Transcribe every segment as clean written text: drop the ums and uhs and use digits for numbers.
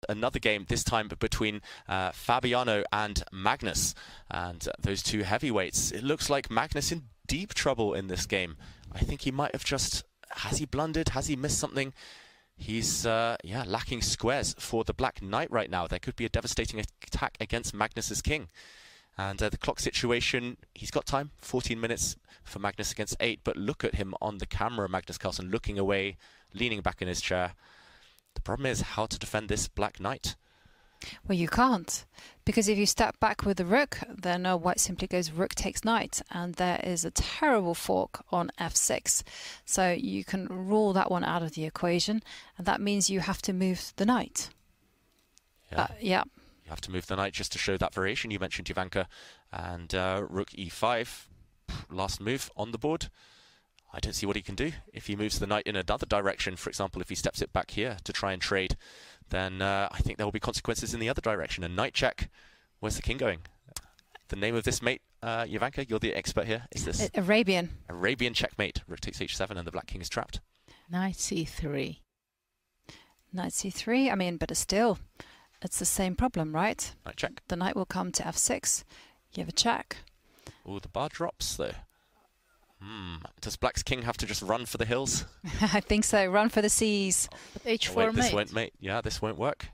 Another game, this time between Fabiano and Magnus, and those two heavyweights. It looks like Magnus in deep trouble in this game. I think he might have just, has he blundered? Has he missed something? He's lacking squares for the Black Knight right now. There could be a devastating attack against Magnus's king. And the clock situation, he's got time, 14 minutes for Magnus against 8, but look at him on the camera, Magnus Carlsen, looking away, leaning back in his chair. The problem is how to defend this Black Knight. Well, you can't, because if you step back with the rook, then white simply goes rook takes knight, and there is a terrible fork on f6. So you can rule that one out of the equation, and that means you have to move the knight. Yeah. You have to move the knight just to show that variation you mentioned, Ivanka. And rook e5, last move on the board. I don't see what he can do. If he moves the knight in another direction, for example, if he steps it back here to try and trade, then I think there will be consequences in the other direction. A knight check. Where's the king going? The name of this mate, Ivanka, you're the expert here. Is this Arabian? Arabian checkmate. Rook takes h7 and the black king is trapped. Knight c3. Knight c3. I mean, but still, it's the same problem, right? Knight check. The knight will come to f6. You have a check. Oh, the bar drops though. Does Black's king have to just run for the hills? I think so. Run for the seas. H4 wait, mate. this won't, mate. Yeah, this won't work.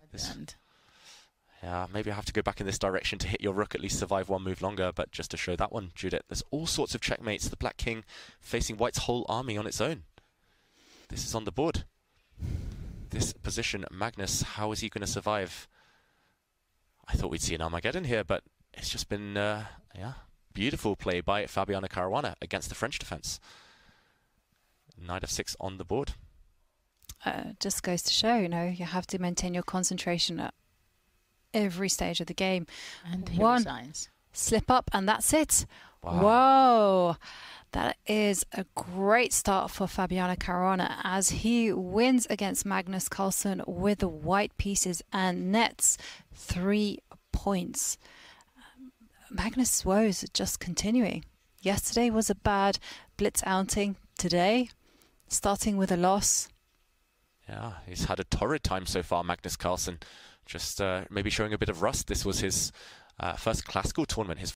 Yeah, maybe I have to go back in this direction to hit your rook, at least survive one move longer, but just to show that one, Judith. There's all sorts of checkmates. The Black king facing White's whole army on its own. This is on the board. This position, Magnus, how is he going to survive? I thought we'd see an Armageddon here, but it's just been, beautiful play by Fabiano Caruana against the French defense. Knight f6 on the board. Just goes to show, you have to maintain your concentration at every stage of the game. And one signs. Slip up, and that's it. Wow. Whoa! That is a great start for Fabiano Caruana as he wins against Magnus Carlsen with the white pieces and nets 3 points. Magnus' woes are just continuing. Yesterday was a bad blitz outing. Today, starting with a loss. Yeah, he's had a torrid time so far, Magnus Carlsen. Just maybe showing a bit of rust. This was his first classical tournament, his